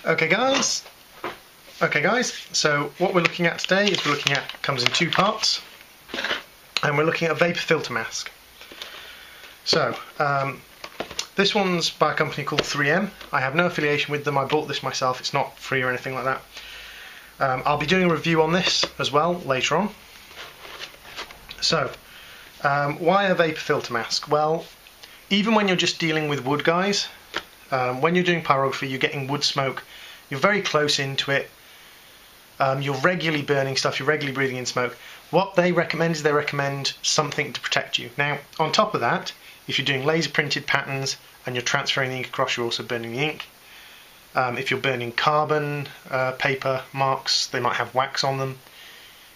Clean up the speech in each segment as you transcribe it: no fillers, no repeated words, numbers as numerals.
Okay guys, so what we're looking at today is comes in two parts, and we're looking at a vapor filter mask. So this one's by a company called 3M. I have no affiliation with them, I bought this myself, it's not free or anything like that. I'll be doing a review on this as well later on. So why a vapor filter mask? Well, even when you're just dealing with wood, guys, when you're doing pyrography, you're getting wood smoke, you're very close into it, you're regularly burning stuff, you're regularly breathing in smoke. What they recommend is they recommend something to protect you. Now, on top of that, if you're doing laser printed patterns and you're transferring the ink across, you're also burning the ink. If you're burning carbon paper marks, they might have wax on them.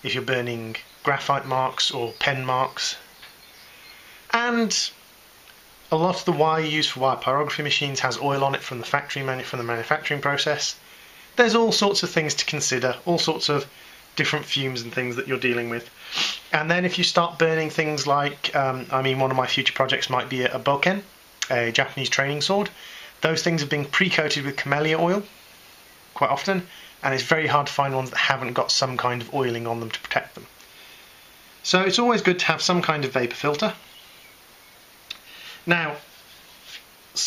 If you're burning graphite marks or pen marks. And a lot of the wire used for wire pyrography machines has oil on it from the manufacturing process. There's all sorts of things to consider, all sorts of different fumes and things that you're dealing with. And then if you start burning things like, one of my future projects might be a boken, a Japanese training sword. Those things have been pre-coated with camellia oil quite often, and it's very hard to find ones that haven't got some kind of oiling on them to protect them. So it's always good to have some kind of vapor filter. Now,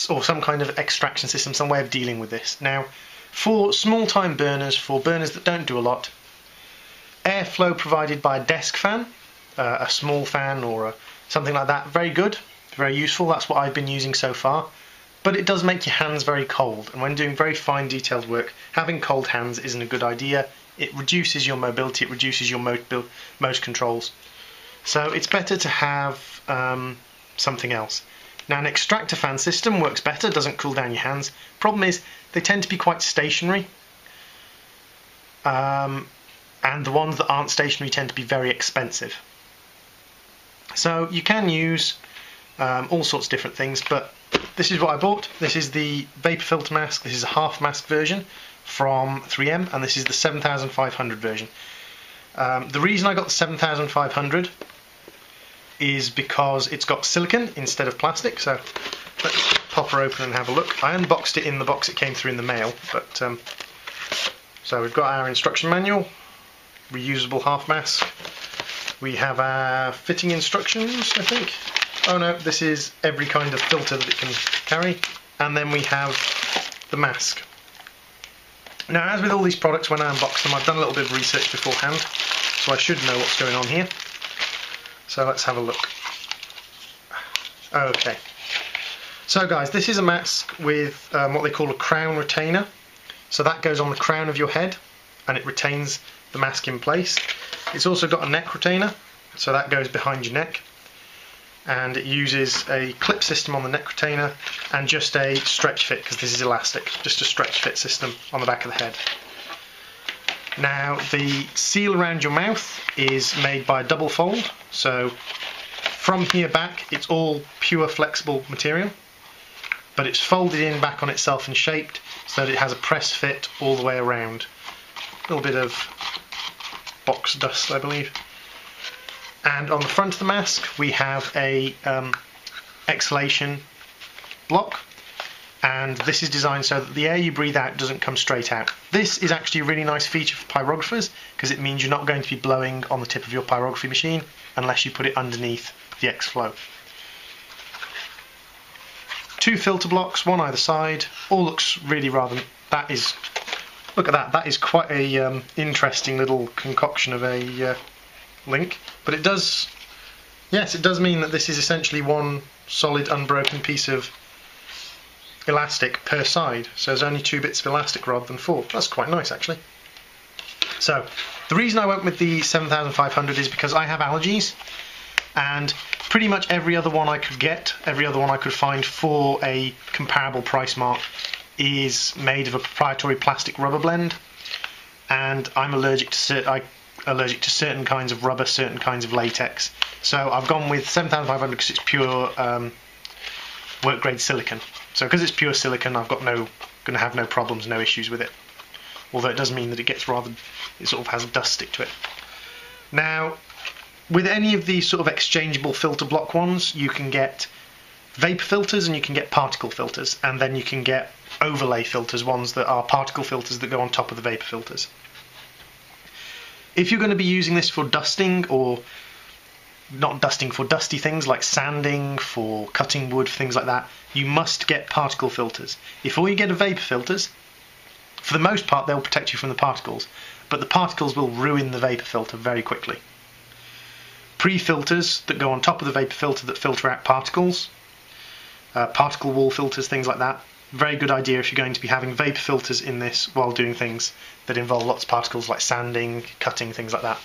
or some kind of extraction system, some way of dealing with this. Now, for small time burners, for burners that don't do a lot, airflow provided by a desk fan, a small fan or something like that, very good, very useful. That's what I've been using so far. But it does make your hands very cold, and when doing very fine detailed work, having cold hands isn't a good idea. It reduces your mobility, it reduces your motor controls. So it's better to have something else. Now, an extractor fan system works better, doesn't cool down your hands. Problem is, they tend to be quite stationary. And the ones that aren't stationary tend to be very expensive. So you can use all sorts of different things, but this is what I bought. This is the vapor filter mask. This is a half mask version from 3M, and this is the 7500 version. The reason I got the 7500 is because it's got silicone instead of plastic. So let's pop her open and have a look. I unboxed it in the box it came through in the mail, but so we've got our instruction manual, reusable half mask. We have our fitting instructions, I think. Oh no, this is every kind of filter that it can carry. And then we have the mask. Now, as with all these products, when I unbox them, I've done a little bit of research beforehand, so I should know what's going on here. So let's have a look. Okay. So guys, this is a mask with what they call a crown retainer. So that goes on the crown of your head and it retains the mask in place. It's also got a neck retainer, so that goes behind your neck. And it uses a clip system on the neck retainer and just a stretch fit, because this is elastic, just a stretch fit system on the back of the head. Now, the seal around your mouth is made by a double fold, so from here back it's all pure flexible material, but it's folded in back on itself and shaped so that it has a press fit all the way around. A little bit of box dust, I believe. And on the front of the mask we have a exhalation block, and this is designed so that the air you breathe out doesn't come straight out. This is actually a really nice feature for pyrographers, because it means you're not going to be blowing on the tip of your pyrography machine unless you put it underneath the X-flow. Two filter blocks, one either side, all looks really rather... look at that, that is quite a interesting little concoction of a link, but it does, yes, it does mean that this is essentially one solid unbroken piece of elastic per side, so there's only 2 bits of elastic rather than 4. That's quite nice, actually. So the reason I went with the 7500 is because I have allergies, and pretty much every other one I could get, every other one I could find for a comparable price mark is made of a proprietary plastic rubber blend, and I'm allergic to certain kinds of rubber, certain kinds of latex. So I've gone with 7500 because it's pure work grade silicone. So because it's pure silicone, I've got going to have no problems, no issues with it. Although it does mean that it gets it sort of has a dust stick to it. Now, with any of these sort of exchangeable filter block ones, you can get vapor filters and you can get particle filters, and then you can get overlay filters, ones that are particle filters that go on top of the vapor filters. If you're going to be using this for dusting, or not dusting, for dusty things like sanding, for cutting wood, things like that, you must get particle filters. If all you get are vapor filters, for the most part they'll protect you from the particles, but the particles will ruin the vapor filter very quickly. Pre-filters that go on top of the vapor filter that filter out particles, particle wall filters, things like that. Very good idea if you're going to be having vapor filters in this while doing things that involve lots of particles like sanding, cutting, things like that.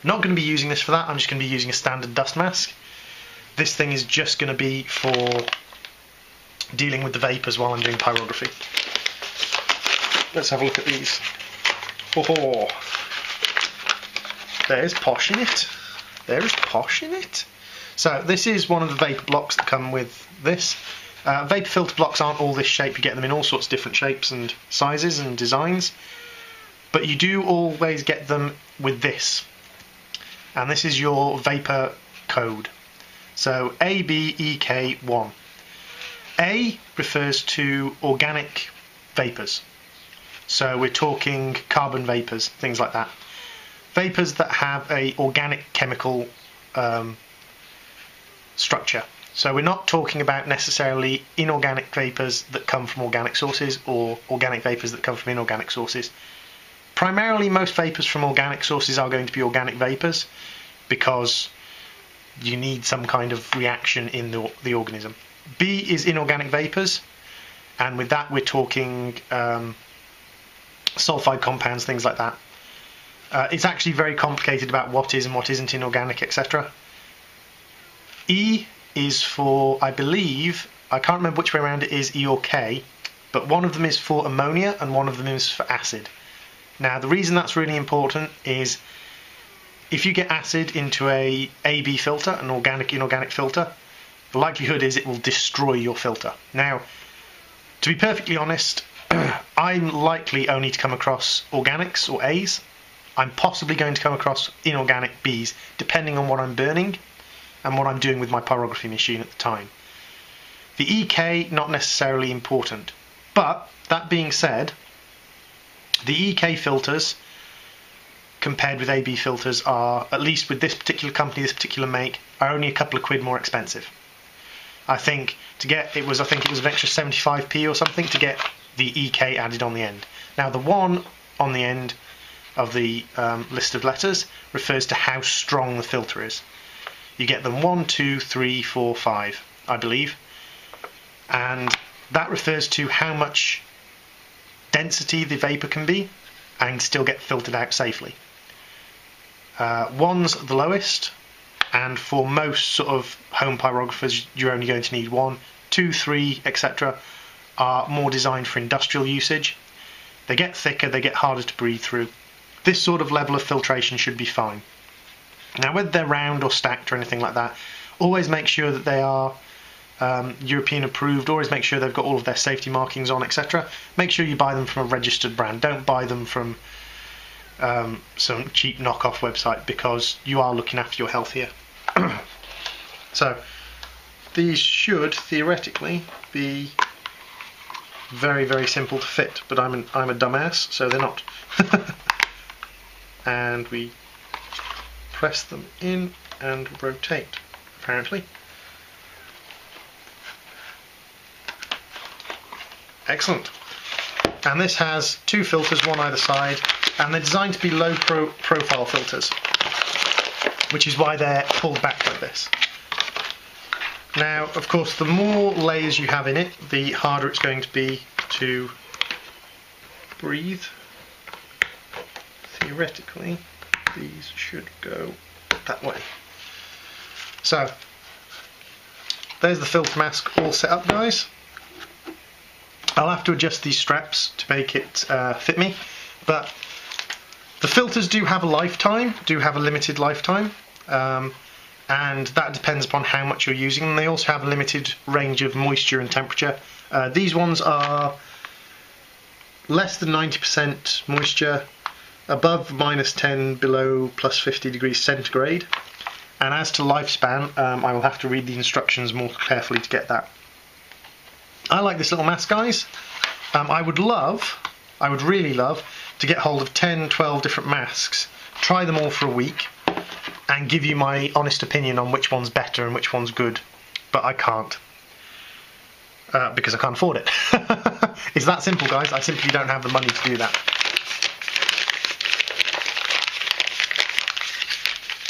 I'm not going to be using this for that, I'm just going to be using a standard dust mask. This thing is just going to be for dealing with the vapours while I'm doing pyrography. Let's have a look at these. Oh, there's posh in it. There is posh in it. So this is one of the vapor blocks that come with this. Vapor filter blocks aren't all this shape, you get them in all sorts of different shapes and sizes and designs, but you do always get them with this, and this is your vapor code. So ABEK1. A refers to organic vapours, so we're talking carbon vapours, things like that. Vapours that have a organic chemical structure. So we're not talking about necessarily inorganic vapours that come from organic sources or organic vapours that come from inorganic sources. Primarily most vapours from organic sources are going to be organic vapours because you need some kind of reaction in the organism. B is inorganic vapours, and with that we're talking sulfide compounds, things like that. It's actually very complicated about what is and what isn't inorganic, etc. E is for, I believe, I can't remember which way around it is, E or K, but one of them is for ammonia and one of them is for acid. Now the reason that's really important is if you get acid into a AB filter, an organic-inorganic filter, the likelihood is it will destroy your filter. Now, to be perfectly honest, I'm likely only to come across organics or A's. I'm possibly going to come across inorganic B's, depending on what I'm burning and what I'm doing with my pyrography machine at the time. The EK, not necessarily important. But, that being said, the EK filters, compared with AB filters, are, at least with this particular company, this particular make, are only a couple of quid more expensive. I think it was an extra 75p or something to get the EK added on the end. Now the one on the end of the list of letters refers to how strong the filter is. You get them 1, 2, 3, 4, 5, I believe, and that refers to how much density the vapour can be and still get filtered out safely. 1's the lowest, and for most sort of home pyrographers you're only going to need 1. 2, 3, etc. are more designed for industrial usage. They get thicker, they get harder to breathe through. This sort of level of filtration should be fine. Now whether they're round or stacked or anything like that, always make sure that they are European approved, always make sure they've got all of their safety markings on, etc. Make sure you buy them from a registered brand, don't buy them from some cheap knockoff website, because you are looking after your health here. So these should theoretically be very, very simple to fit, but I'm a dumbass, so they're not. And we press them in and rotate, apparently. Excellent. And this has 2 filters, one either side, and they're designed to be low profile filters, which is why they're pulled back like this. Now, of course, the more layers you have in it, the harder it's going to be to breathe. Theoretically, these should go that way. So, there's the filter mask all set up, guys. I'll have to adjust these straps to make it fit me, but the filters do have a lifetime, do have a limited lifetime, and that depends upon how much you're using them. They also have a limited range of moisture and temperature. These ones are less than 90% moisture, above -10, below +50 degrees centigrade, And as to lifespan, I will have to read the instructions more carefully to get that. I like this little mask, guys. I would really love to get hold of 10, 12 different masks, try them all for a week, and give you my honest opinion on which one's better and which one's good. But I can't. Because I can't afford it. It's that simple, guys. I simply don't have the money to do that.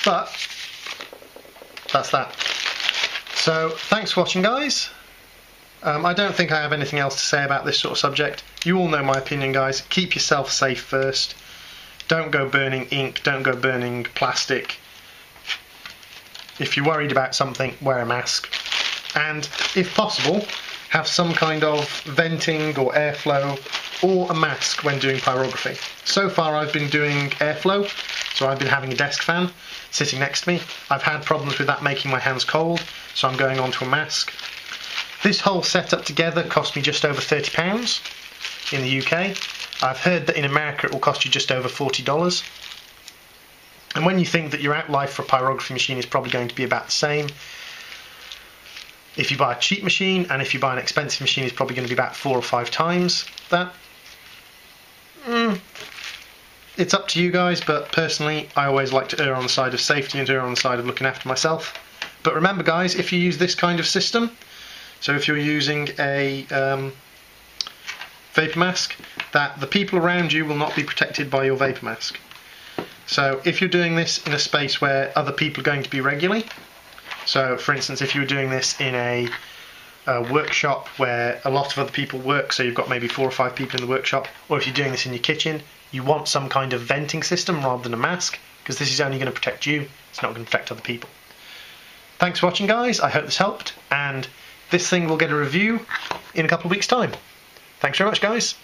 But that's that. So thanks for watching, guys. I don't think I have anything else to say about this sort of subject. You all know my opinion, guys. Keep yourself safe first. Don't go burning ink. Don't go burning plastic. If you're worried about something, wear a mask. And if possible, have some kind of venting or airflow or a mask when doing pyrography. So far I've been doing airflow, so I've been having a desk fan sitting next to me. I've had problems with that making my hands cold, so I'm going on to a mask. This whole setup together cost me just over £30 in the UK. I've heard that in America it will cost you just over $40. And when you think that your outlife for a pyrography machine is probably going to be about the same, if you buy a cheap machine and if you buy an expensive machine, it's probably going to be about 4 or 5 times that. It's up to you guys, but personally I always like to err on the side of safety and err on the side of looking after myself. But remember, guys, if you use this kind of system, so if you're using a vapor mask, that the people around you will not be protected by your vapor mask. So if you're doing this in a space where other people are going to be regularly, so for instance if you were doing this in a workshop where a lot of other people work, so you've got maybe 4 or 5 people in the workshop, or if you're doing this in your kitchen, you want some kind of venting system rather than a mask, because this is only going to protect you, it's not going to affect other people. Thanks for watching, guys. I hope this helped, and this thing will get a review in a couple of weeks' time. Thanks very much, guys.